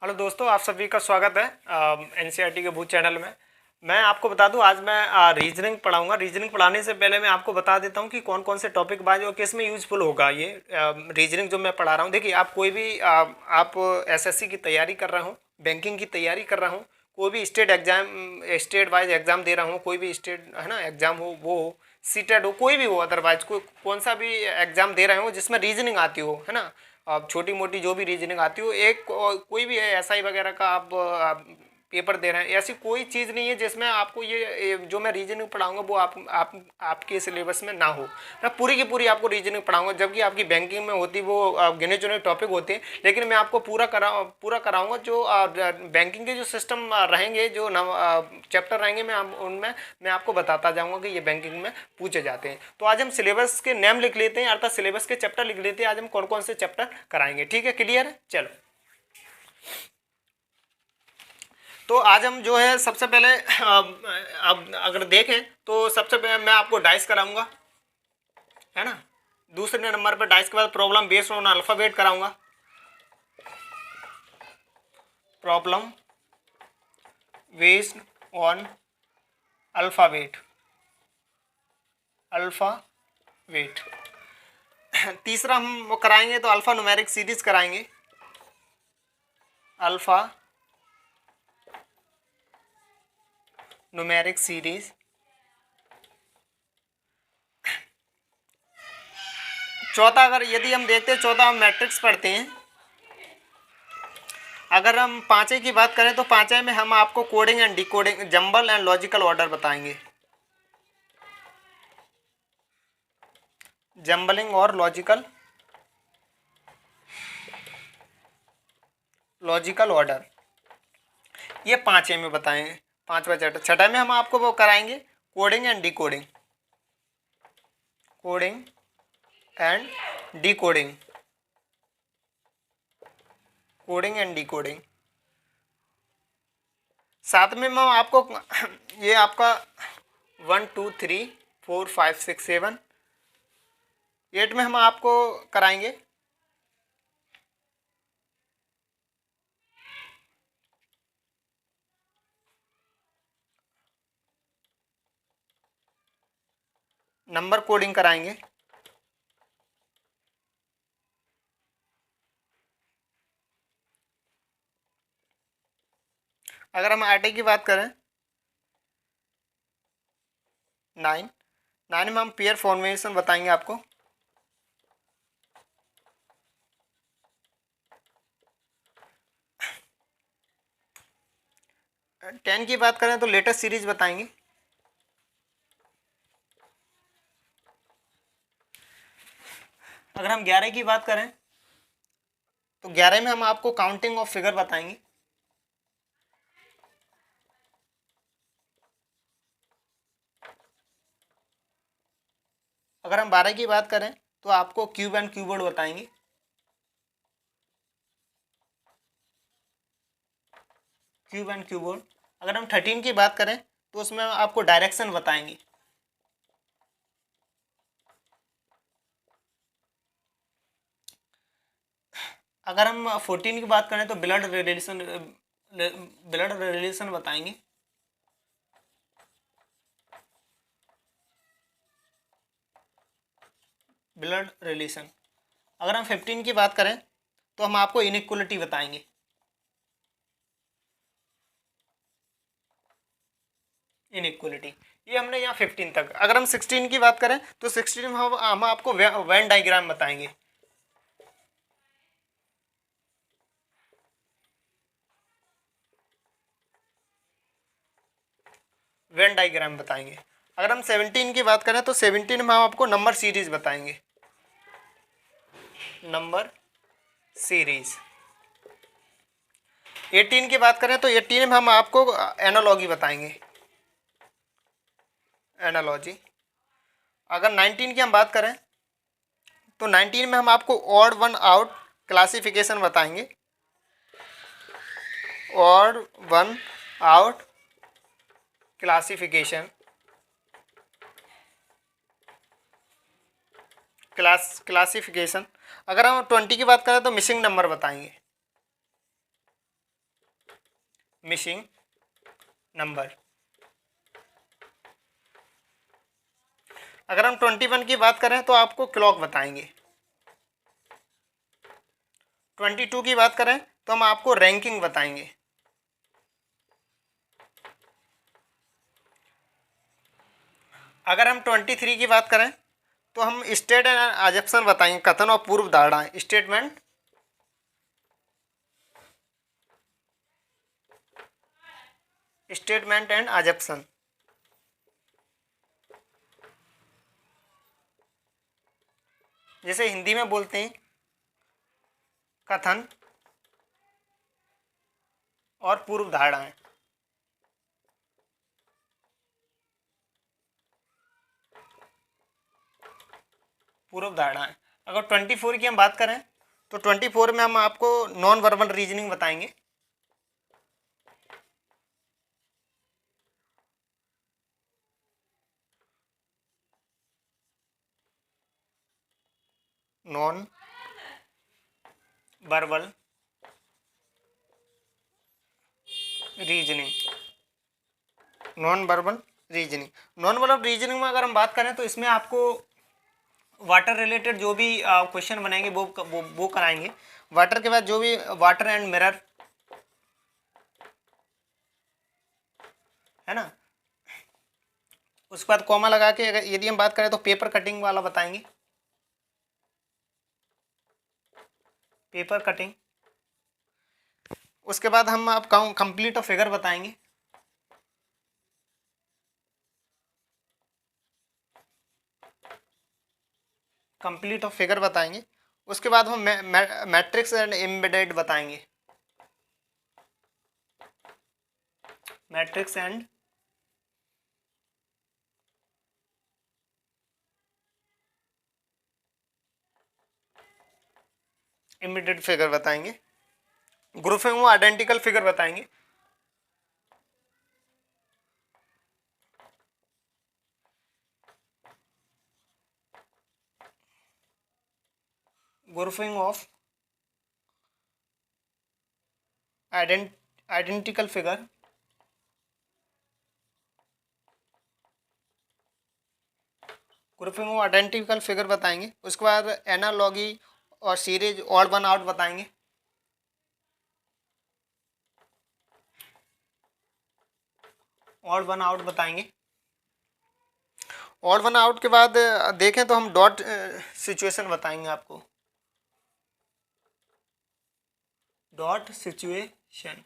Hello दोस्तों, आप सभी का स्वागत है एनसीईआरटी के भूत चैनल में। मैं आपको बता दूं, आज मैं रीजनिंग पढ़ाऊंगा। रीजनिंग पढ़ाने से पहले मैं आपको बता देता हूं कि कौन कौन से टॉपिक बाज और किस में यूजफुल होगा ये रीजनिंग जो मैं पढ़ा रहा हूं। देखिए, आप कोई भी आप एसएससी की तैयारी कर रहा हूँ, बैंकिंग की तैयारी कर रहा हूँ, कोई भी state exam, state wise exam दे रहा हूँ, कोई भी स्टेट है ना एग्जाम हो, वो हो, सीटेट हो, कोई भी हो, अदरवाइज कोई कौन सा भी एग्जाम दे रहे हो जिसमें रीजनिंग आती हो, है ना। अब छोटी मोटी जो भी रीजनिंग आती हो, एक कोई भी है एसआई वगैरह का आप पेपर दे रहे हैं, ऐसी कोई चीज़ नहीं है जिसमें आपको ये जो मैं रीजनिंग पढ़ाऊंगा वो आप आपके सिलेबस में ना हो। मैं पूरी की पूरी आपको रीजनिंग पढ़ाऊंगा, जबकि आपकी बैंकिंग में होती वो गिने चुने टॉपिक होते हैं, लेकिन मैं आपको पूरा कराऊंगा। जो बैंकिंग के जो सिस्टम रहेंगे, जो चैप्टर रहेंगे, उनमें मैं आपको बताता जाऊंगा कि ये बैंकिंग में पूछे जाते हैं। तो आज हम सिलेबस के नेम लिख लेते हैं, अर्थात सिलेबस के चैप्टर लिख लेते हैं। आज हम कौन कौन से चैप्टर कराएंगे, ठीक है, क्लियर है? चलो, तो आज हम जो है सबसे पहले अब अगर देखें तो सबसे पहले मैं आपको डाइस कराऊंगा, है ना। दूसरे नंबर पर डाइस के बाद प्रॉब्लम बेस्ड ऑन अल्फाबेट कराऊंगा। Problem based on alphabet, alphabet. तीसरा हम वो कराएंगे तो अल्फा न्यूमेरिक सीरीज कराएंगे, अल्फा न्यूमेरिक सीरीज। चौथा, अगर यदि हम देखते हैं, चौथा हम मैट्रिक्स पढ़ते हैं। अगर हम पांचवे की बात करें तो पांचवे में हम आपको coding and decoding, jumble and logical order बताएंगे, जंबलिंग और लॉजिकल ऑर्डर, ये पांचवे में बताएंगे। पांचवा चैप्टर। छठा में हम आपको वो कराएंगे coding and decoding, coding and decoding, coding and decoding. साथ में मैं आपको ये आपका 1 2 3 4 5 6 7 8 में हम आपको कराएंगे नंबर कोडिंग कराएंगे। अगर हम आरटी की बात करें, 9 9 में हम पेयर फॉर्मेशन बताएंगे आपको। 10 की बात करें तो लेटेस्ट सीरीज बताएंगे। अगर हम 11 की बात करें तो 11 में हम आपको काउंटिंग ऑफ फिगर बताएंगे। अगर हम 12 की बात करें तो आपको क्यूब एंड क्यूबोर्ड बताएंगे। Cube and cuboid. अगर हम 13 की बात करें तो उसमें आपको डायरेक्शन बताएंगे। अगर हम 14 की बात करें तो ब्लड रिलेशन बताएंगे। Blood relation. अगर हम 15 की बात करें तो हम आपको इनइक्वलिटी बताएंगे। इनइक्वलिटी, ये हमने यहाँ 15 तक। अगर हम 16 की बात करें तो 16 में हम आपको वेन डायग्राम बताएंगे। वेन डायग्राम बताएंगे। अगर हम 17 की बात करें तो 17 में हम आपको नंबर सीरीज बताएंगे, नंबर सीरीज। 18 की बात करें तो 18 में हम आपको एनालॉजी बताएंगे, एनालॉजी। अगर 19 की हम बात करें तो 19 में हम आपको ऑड वन आउट क्लासिफिकेशन बताएंगे, odd one out classification, classification. अगर हम 20 की बात करें तो मिसिंग नंबर बताएंगे। Missing number. अगर हम 21 की बात करें तो आपको क्लॉक बताएंगे। 22 की बात करें तो हम आपको रैंकिंग बताएंगे। अगर हम 23 की बात करें तो हम स्टेट एंड अजप्शन बताएंगे, कथन और पूर्व धारणाएं, स्टेटमेंट स्टेटमेंट एंड अजप्शन। जैसे हिंदी में बोलते हैं कथन और पूर्व धारणाएं। पूर्व धारणाएं। अगर 24 की हम बात करें तो 24 में हम आपको नॉन वर्बल रीजनिंग बताएंगे। Non verbal reasoning. Non verbal reasoning. Non verbal reasoning में अगर हम बात करें तो इसमें आपको वाटर रिलेटेड जो भी क्वेश्चन बनाएंगे वो कराएंगे। वाटर के बाद जो भी वाटर एंड मिरर है ना, उसके बाद कॉमा लगा के अगर यदि हम बात करें तो पेपर कटिंग वाला बताएंगे। Paper cutting. उसके बाद हम आप कंप्लीट फिगर बताएंगे। कंप्लीट ऑफ फिगर बताएंगे। उसके बाद हम मैट्रिक्स एंड एम्बेडेड बताएंगे। मैट्रिक्स एंड एम्बेडेड फिगर बताएंगे। ग्रुपिंग व आइडेंटिकल फिगर बताएंगे। Grouping of identical figure. Grouping of identical figure बताएंगे। उसके बाद एनालॉगी और सीरीज ऑड वन आउट बताएंगे। ऑड वन आउट बताएंगे। ऑड वन आउट के बाद देखें तो हम डॉट सिचुएशन बताएंगे आपको। Dot situation.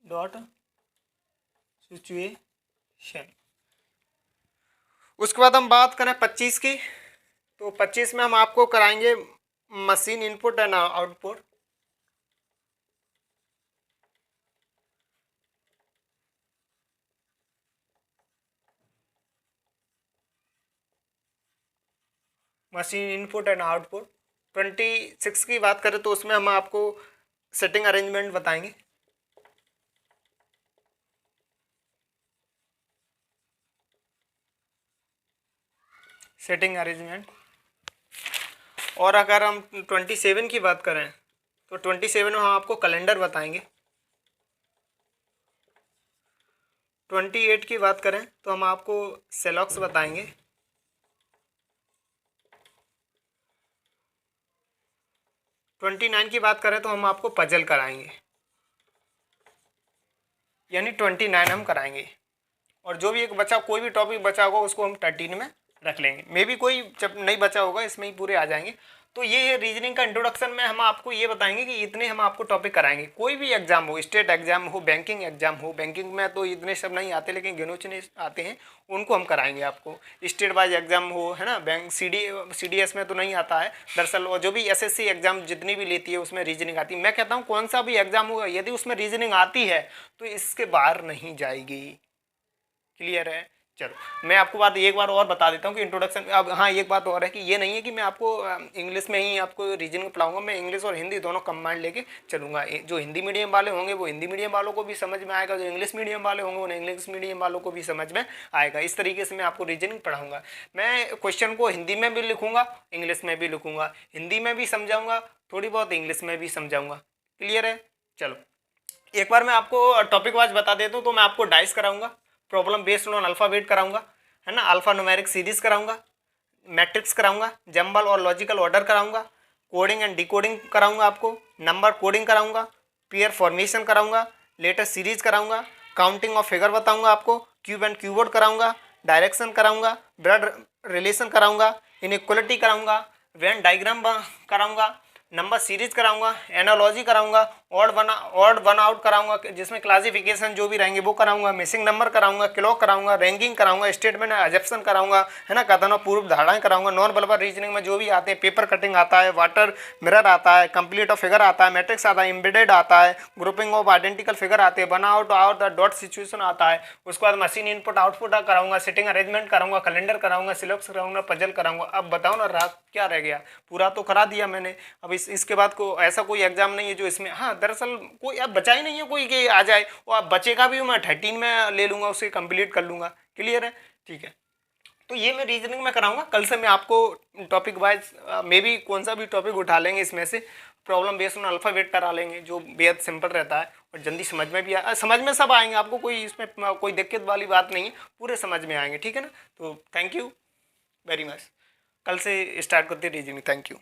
Dot situation. उसके बाद हम बात करें 25 की तो 25 में हम आपको कराएंगे machine input and output. Machine input and output. 26 की बात करें तो उसमें हम आपको सेटिंग अरेंजमेंट बताएंगे। Setting arrangement. और अगर हम 27 की बात करें तो 27 में हम आपको कैलेंडर बताएंगे। 28 की बात करें तो हम आपको सेलॉक्स बताएंगे। 29 की बात करें तो हम आपको पजल कराएंगे, यानी 29 हम कराएंगे। और जो भी एक बचा कोई भी टॉपिक बचा होगा उसको हम 13 में रख लेंगे। मे भी कोई जब नहीं बचा होगा इसमें ही पूरे आ जाएंगे। तो ये रीजनिंग का इंट्रोडक्शन में हम आपको ये बताएंगे कि इतने हम आपको टॉपिक कराएंगे। कोई भी एग्जाम हो, स्टेट एग्जाम हो, बैंकिंग एग्जाम हो, बैंकिंग में तो इतने सब नहीं आते लेकिन गिनो चुने आते हैं, उनको हम कराएंगे आपको। स्टेट वाइज एग्जाम हो, है ना, बैंक CDS में तो नहीं आता है दरअसल। और जो भी SSC एग्जाम जितनी भी लेती है उसमें रीजनिंग आती है। मैं कहता हूँ कौन सा भी एग्जाम होगा यदि उसमें रीजनिंग आती है तो इसके बाहर नहीं जाएगी। क्लियर है। चलो मैं आपको बात एक बार और बता देता हूँ कि इंट्रोडक्शन। अब हाँ, एक बात और है कि ये नहीं है कि मैं आपको इंग्लिश में ही आपको रीजनिंग पढ़ाऊंगा। मैं इंग्लिश और हिंदी दोनों कंबाइंड लेके चलूंगा। जो हिंदी मीडियम वाले होंगे वो हिंदी मीडियम वालों को भी समझ में आएगा, जो इंग्लिश मीडियम वाले होंगे उन्हें इंग्लिश मीडियम वालों को भी समझ में आएगा। इस तरीके से मैं आपको रीजनिंग पढ़ाऊंगा। मैं क्वेश्चन को हिंदी में भी लिखूंगा, इंग्लिश में भी लिखूंगा, हिंदी में भी समझाऊंगा, थोड़ी बहुत इंग्लिश में भी समझाऊंगा। क्लियर है? चलो एक बार मैं आपको टॉपिक वाइज बता देता हूँ। तो मैं आपको डाइस कराऊंगा, प्रॉब्लम बेस्ड ऑन अल्फाबेट कराऊंगा, है ना, अल्फा न्यूमेरिक सीरीज कराऊंगा, मैट्रिक्स कराऊंगा, जंबल और लॉजिकल ऑर्डर कराऊंगा, कोडिंग एंड डिकोडिंग कराऊंगा, आपको नंबर कोडिंग कराऊंगा, पेयर फॉर्मेशन कराऊंगा, लेटेस्ट सीरीज कराऊंगा, काउंटिंग ऑफ फिगर बताऊंगा आपको, क्यूब एंड क्यूबोर्ड कराऊंगा, डायरेक्शन कराऊंगा, ब्लड रिलेशन कराऊंगा, इनइक्वलिटी कराऊंगा, वेन डायग्राम कराऊंगा, नंबर सीरीज कराऊंगा, एनालॉजी कराऊंगा, ऑड वन आउट कराऊंगा, जिसमें क्लासिफिकेशन जो भी रहेंगे वो कराऊंगा, मिसिंग नंबर कराऊंगा, क्लॉक कराऊंगा, रैंकिंग कराऊंगा, स्टेटमेंट एजप्शन कराऊंगा, है ना, कथन और पूर्व धारणाएं कराऊंगा, नॉन वर्बल रीजनिंग में जो भी आते हैं, पेपर कटिंग आता है, वाटर मिरर आता है, कंप्लीट ऑफ फिगर आता है, मैट्रिक्स आता है, एम्बेडेड आता है, ग्रुपिंग ऑफ आइडेंटिकल फिगर आते हैं, one out the dot situation आता है, उसके बाद मशीन इनपुट आउटपुट कराऊंगा, सिटिंग अरेंजमेंट कराऊंगा, कैलेंडर कराऊंगा, सिलेबस कराऊंगा, पजल कराऊंगा। अब बताओ ना, रात क्या रह गया? पूरा तो करा दिया मैंने। अब इसके बाद को ऐसा कोई एग्जाम नहीं है जो इसमें, हाँ दरअसल कोई अब बचा ही नहीं है कोई कि आ जाए, और अब बचेगा भी मैं 13 में ले लूँगा, उसे कंप्लीट कर लूँगा। क्लियर है? ठीक है। तो ये मैं रीजनिंग में कराऊंगा। कल से मैं आपको टॉपिक वाइज मे बी कौन सा भी टॉपिक उठा लेंगे, इसमें से प्रॉब्लम बेस्ड ऑन अल्फाबेट करा लेंगे, जो बेहद सिंपल रहता है और जल्दी समझ में भी समझ में सब आएंगे आपको। कोई इसमें कोई दिक्कत वाली बात नहीं है, पूरे समझ में आएंगे। ठीक है ना? तो थैंक यू वेरी मच। कल से स्टार्ट करते रीजनिंग। Thank you.